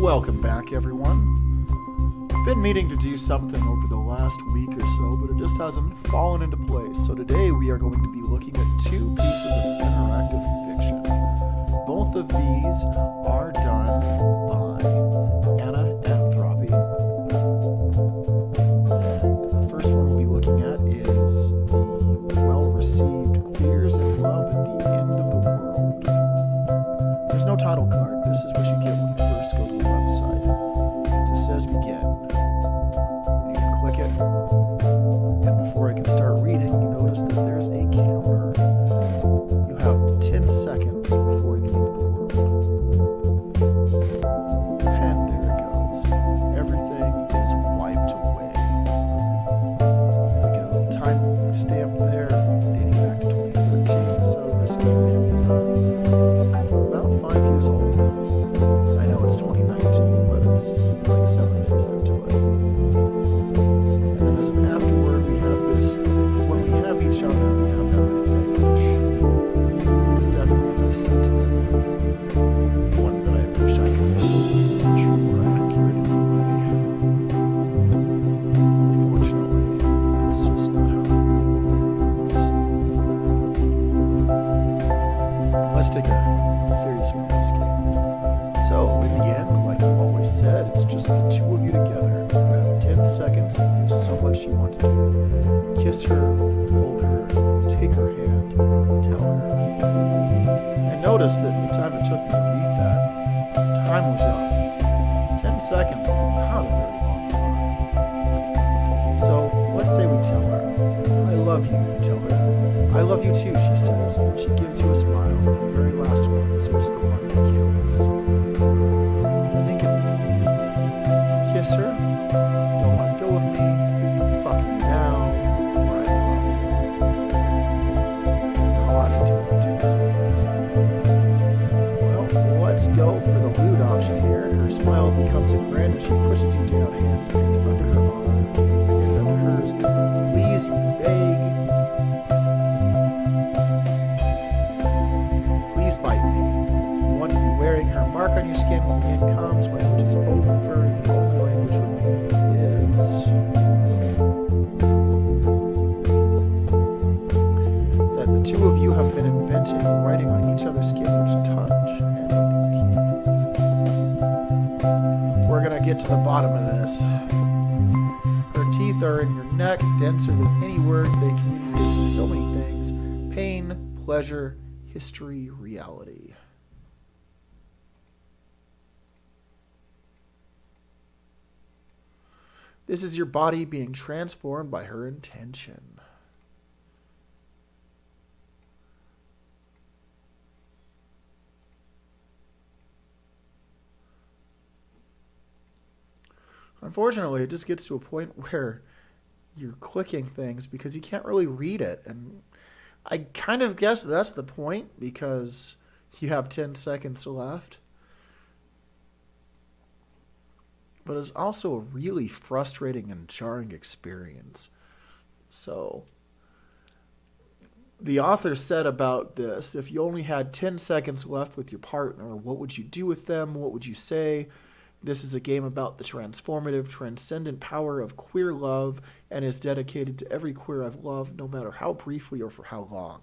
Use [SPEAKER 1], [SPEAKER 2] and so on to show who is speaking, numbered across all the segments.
[SPEAKER 1] Welcome back, everyone. Been meaning to do something over the last week or so, but it just hasn't fallen into place. So today we are going to be looking at two pieces of interactive fiction. Both of these are done by Anna Anthropy. And the first one we'll be looking at is the well-received Queers in Love at the End of the World. There's no title card. This is what you get when you first go to the website. It just says begin. You can click it, and before I can start reading, you notice that there's a counter. You have 10 seconds before the end of the world. And there it goes. Everything is wiped away. We get a little time stamp there, dating back to 2013. So this game is about 5 years old. I know it's 2019, but it's like 7 days into it. And then as an afterword, we have this, when we have each other, we have everything, which is definitely a nice sentiment. One that I wish I could feel was true or accurate in a way. Unfortunately, that's just not how the real world works. Let's take a serious look at this game. So, in the end, like you always said, it's just the two of you together. You have 10 seconds and there's so much you want to do. Kiss her, hold her, take her hand, tell her. And notice that the time it took me to read that, time was up. 10 seconds is not a very long time. So, let's say we tell her, I love you, tell her. I love you too, she says, and then she gives you a smile, and the very last one, so it's the one that counts. And then kiss her, don't let go of me, I'm fucking you now, or I love you. Not a lot to do in 10 seconds. Well, let's go for the lewd option here. Her smile becomes a grin as she pushes you down, hands pinned under her arm, and under hers. Please, you beg. Please bite me. You want to be wearing her mark on your skin when the end comes, language is over, the only language remaining is... that the two of you have been inventing, writing on each other's skin which touch and with teeth. We're gonna get to the bottom of this. Her teeth are in your neck, denser than any word. They communicate so many things: pain, pleasure, history, reality. This is your body being transformed by her intention. Unfortunately, it just gets to a point where you're clicking things because you can't really read it. And I kind of guess that's the point because you have 10 seconds left. But it's also a really frustrating and jarring experience. So, the author said about this, if you only had 10 seconds left with your partner, what would you do with them? What would you say? This is a game about the transformative, transcendent power of queer love and is dedicated to every queer I've loved, no matter how briefly or for how long.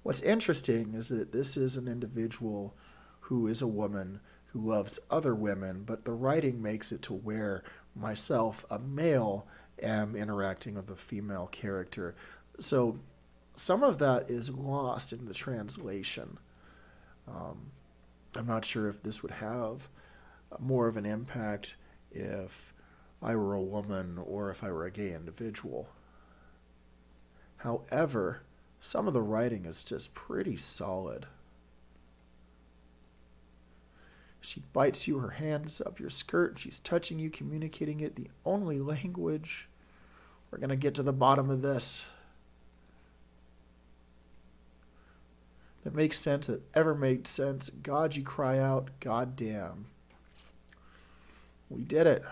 [SPEAKER 1] What's interesting is that this is an individual who is a woman who loves other women, but the writing makes it to where myself, a male, am interacting with a female character. So some of that is lost in the translation. I'm not sure if this would have more of an impact if I were a woman or if I were a gay individual. However, some of the writing is just pretty solid. She bites you, her hands up your skirt, she's touching you, communicating it, the only language. We're going to get to the bottom of this. That makes sense, that ever made sense. God, you cry out, God damn. We did it.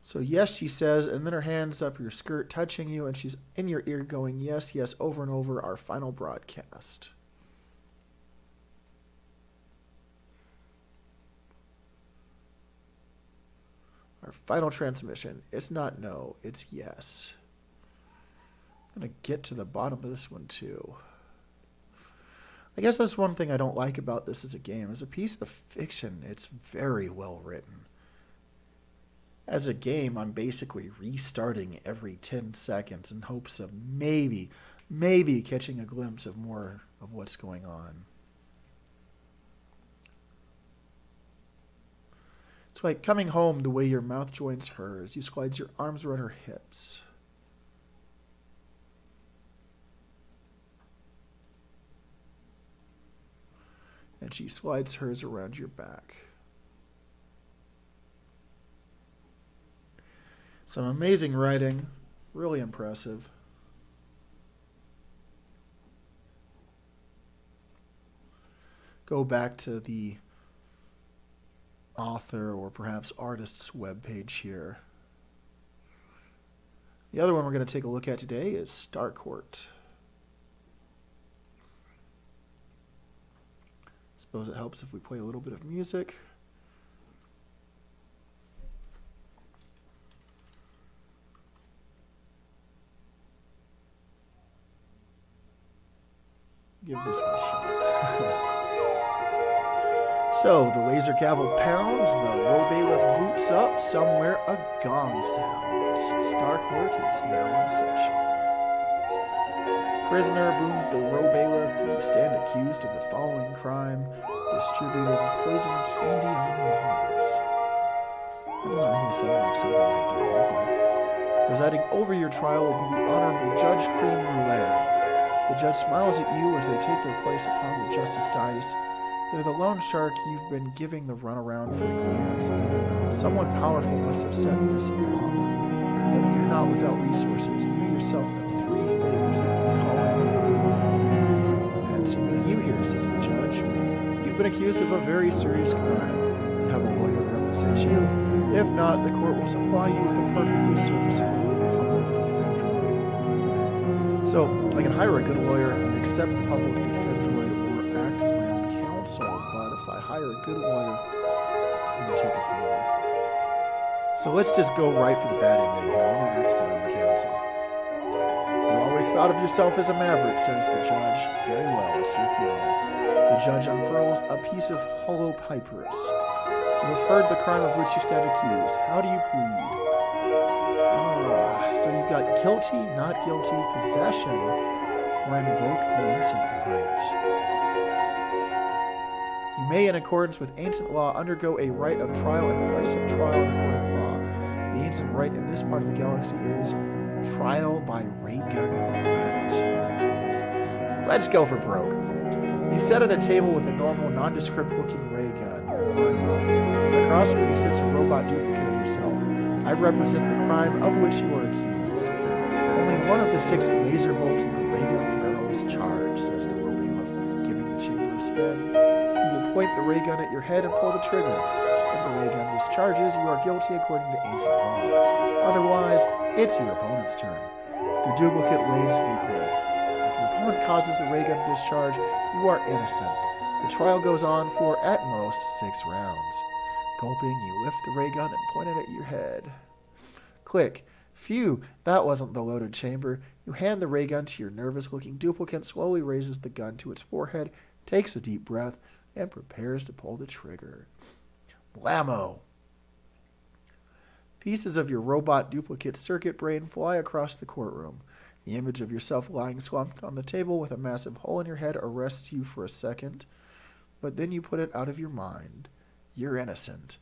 [SPEAKER 1] So yes, she says, and then her hand's up your skirt, touching you, and she's in your ear going, yes, yes, over and over, our final broadcast. Our final transmission. It's not no, it's yes. I'm going to get to the bottom of this one, too. I guess that's one thing I don't like about this as a game. As a piece of fiction, it's very well written. As a game, I'm basically restarting every 10 seconds in hopes of maybe catching a glimpse of more of what's going on. It's like coming home the way your mouth joins hers. You slide your arms around her hips. And she slides hers around your back. Some amazing writing, really impressive. Go back to the author or perhaps artist's webpage here. The other one we're going to take a look at today is Starcourt. Suppose it helps if we play a little bit of music. Give this one a shot. So, the laser gavel pounds, the row bailiff boots up, somewhere a gong sounds. Starcourt is now in session. Prisoner, booms the row bailiff, you stand accused of the following crime: distributing poison candy on Mars. That doesn't really sound like something I'd do. Okay. Presiding over your trial will be the Honorable Judge Cream Brulee. The judge smiles at you as they take their place upon the justice dice. They're the loan shark you've been giving the runaround for years. Someone powerful must have set this along. But you're not without resources. You yourself have 3 favors that you can call in. And submitting you here, says the judge. You've been accused of a very serious crime. You have a lawyer to represent you. If not, the court will supply you with a perfectly serviceable public defender. So, I can hire a good lawyer, accept the public defender, or act as my own counsel. But if I hire a good lawyer, it's going to take a favor. So let's just go right for the bad ending here. I'm going to act as my own counsel. You always thought of yourself as a maverick, says the judge. Very well, it's your funeral. The judge unfurls a piece of hollow papyrus. You have heard the crime of which you stand accused. How do you plead? So you've got guilty, not guilty, possession, or invoke the ancient right. You may, in accordance with ancient law, undergo a right of trial in place of trial in a court of law. The ancient right in this part of the galaxy is trial by ray gun roulette. Let's go for broke. You sit at a table with a normal, nondescript-looking ray gun. Across from you sits a robot duplicate of yourself. I represent the crime of which you are accused. Only one of the 6 laser bolts in the ray gun's barrel is charged, says the row bailiff, giving the chamber a spin. You will point the ray gun at your head and pull the trigger. If the ray gun discharges, you are guilty according to ancient law. Otherwise, it's your opponent's turn. Your duplicate waves weakly. If your opponent causes the ray gun to discharge, you are innocent. The trial goes on for, at most, 6 rounds. Gulping, you lift the ray gun and point it at your head. Click. Phew, that wasn't the loaded chamber. You hand the ray gun to your nervous-looking duplicate, slowly raises the gun to its forehead, takes a deep breath, and prepares to pull the trigger. Blammo! Pieces of your robot duplicate circuit brain fly across the courtroom. The image of yourself lying slumped on the table with a massive hole in your head arrests you for a second, but then you put it out of your mind. You're innocent.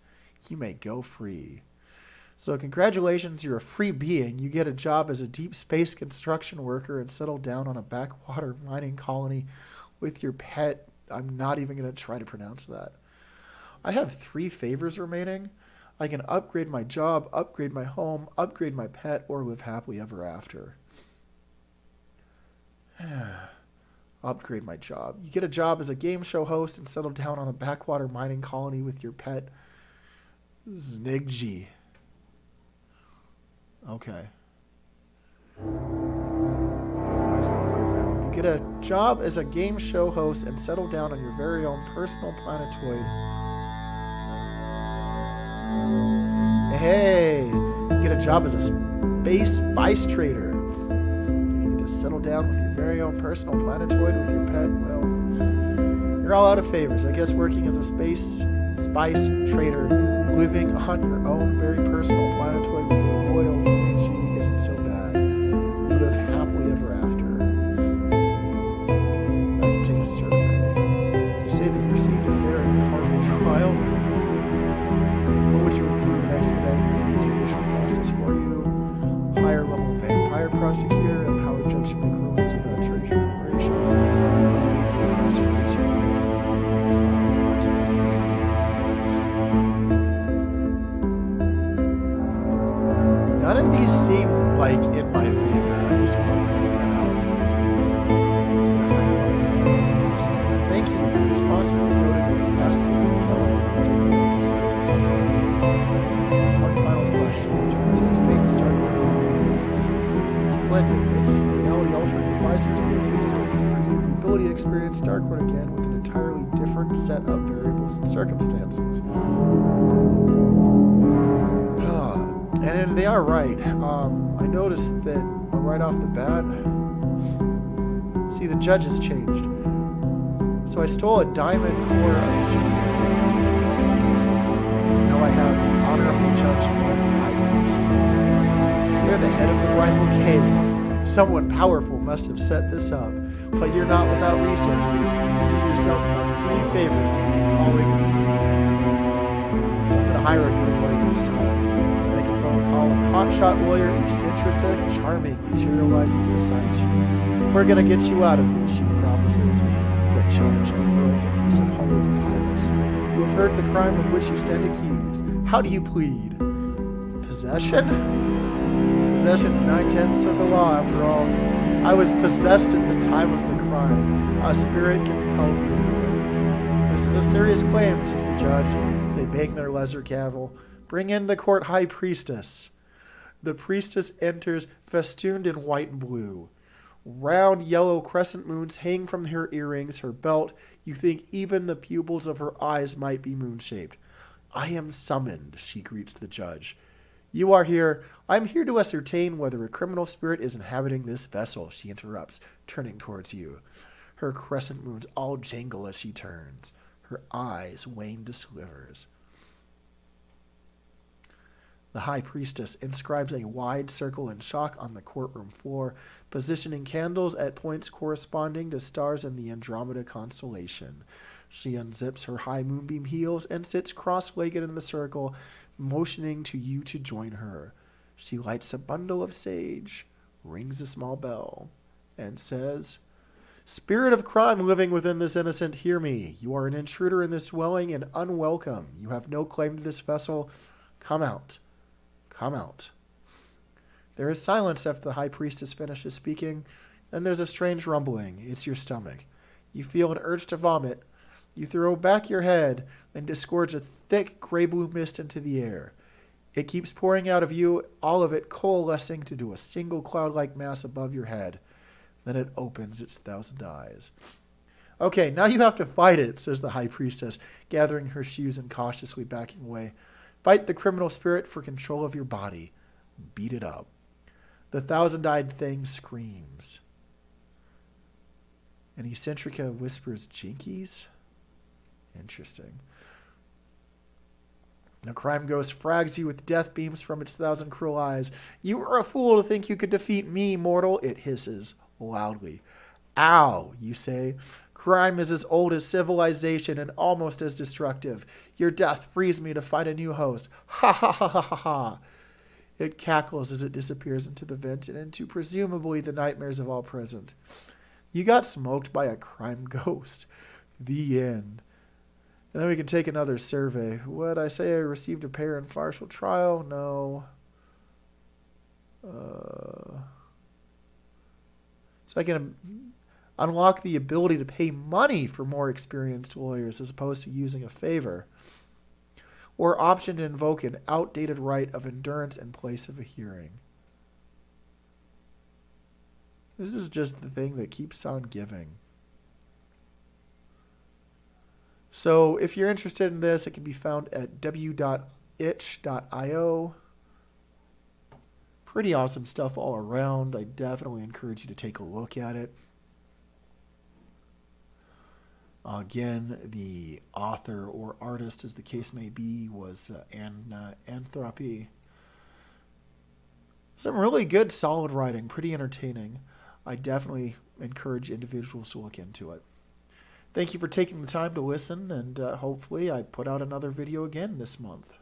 [SPEAKER 1] You may go free. So congratulations, you're a free being. You get a job as a deep space construction worker and settle down on a backwater mining colony with your pet. I'm not even going to try to pronounce that. I have 3 favors remaining. I can upgrade my job, upgrade my home, upgrade my pet, or live happily ever after. Upgrade my job. You get a job as a game show host and settle down on a backwater mining colony with your pet, Znigji. Okay. Nice walk around. You get a job as a game show host and settle down on your very own personal planetoid. Hey! You get a job as a space spice trader. You get to settle down with your very own personal planetoid with your pet. Well, you're all out of favors. I guess working as a space spice trader, living on your own very personal planetoid with a royal Snitchy isn't so bad. You live happily ever after. I can take a survey. You say that you received a fair and impartial trial. What would you improve and expedite the judicial process for you? Higher level vampire prosecutor, empowered judge to make rulings without jury deliberation. None of these seem like in my favor. I just want to put that out. Thank you. Your response has been noted in the past two One final question. Would you participate in Star Wars? Splendid. Thanks to reality altering devices, we will be serving for you the ability to experience Starcourt again with an entirely different set of variables and circumstances. And they are right. I noticed that right off the bat, see, the judge has changed. So I stole a diamond core of now I have honorable judge and you're the head of the rival cave. Someone powerful must have set this up, but you're not without resources. You yourself have 3 favors when you're calling. So I'm going to hire a good lawyer this time. Make a phone call. A hotshot lawyer, eccentric, charming, materializes beside you. We're going to get you out of this, she promises. The judge unfurls a piece of hollow papyrus. You have heard the crime of which you stand accused. How do you plead? Possession? Possession's 9/10 of the law, after all. I was possessed at the time of the crime. A spirit can help me. This is a serious claim, says the judge. They bang their lesser gavel. Bring in the court high priestess. The priestess enters, festooned in white and blue. Round yellow crescent moons hang from her earrings, her belt. You think even the pupils of her eyes might be moon-shaped. I am summoned, she greets the judge. You are here. I am here to ascertain whether a criminal spirit is inhabiting this vessel, she interrupts, turning towards you. Her crescent moons all jangle as she turns. Her eyes wane to slivers. The high priestess inscribes a wide circle in chalk on the courtroom floor, positioning candles at points corresponding to stars in the Andromeda constellation. She unzips her high moonbeam heels and sits cross-legged in the circle, motioning to you to join her. She lights a bundle of sage, rings a small bell, and says, Spirit of crime living within this innocent, hear me. You are an intruder in this dwelling and unwelcome. You have no claim to this vessel. Come out. Come out. There is silence after the high priestess finishes speaking, then there's a strange rumbling. It's your stomach. You feel an urge to vomit. You throw back your head and disgorge a thick gray-blue mist into the air. It keeps pouring out of you, all of it coalescing to do a single cloud-like mass above your head. Then it opens its 1,000 eyes. Okay, now you have to fight it, says the high priestess, gathering her shoes and cautiously backing away. Fight the criminal spirit for control of your body. Beat it up. The 1,000-eyed thing screams. And Eccentrica whispers, Jinkies? Interesting. The crime ghost frags you with death beams from its 1,000 cruel eyes. You are a fool to think you could defeat me, mortal, it hisses loudly. Ow, you say. Crime is as old as civilization and almost as destructive. Your death frees me to find a new host. Ha ha ha ha ha ha. It cackles as it disappears into the vent and into presumably the nightmares of all present. You got smoked by a crime ghost. The end. And then we can take another survey. Would I say I received a fair and impartial trial? No. So I can unlock the ability to pay money for more experienced lawyers as opposed to using a favor. Or option to invoke an outdated right of endurance in place of a hearing. This is just the thing that keeps on giving. So if you're interested in this, it can be found at w.itch.io. Pretty awesome stuff all around. I definitely encourage you to take a look at it. Again, the author or artist, as the case may be, was Anna Anthropy. Some really good, solid writing, pretty entertaining. I definitely encourage individuals to look into it. Thank you for taking the time to listen, and hopefully I put out another video again this month.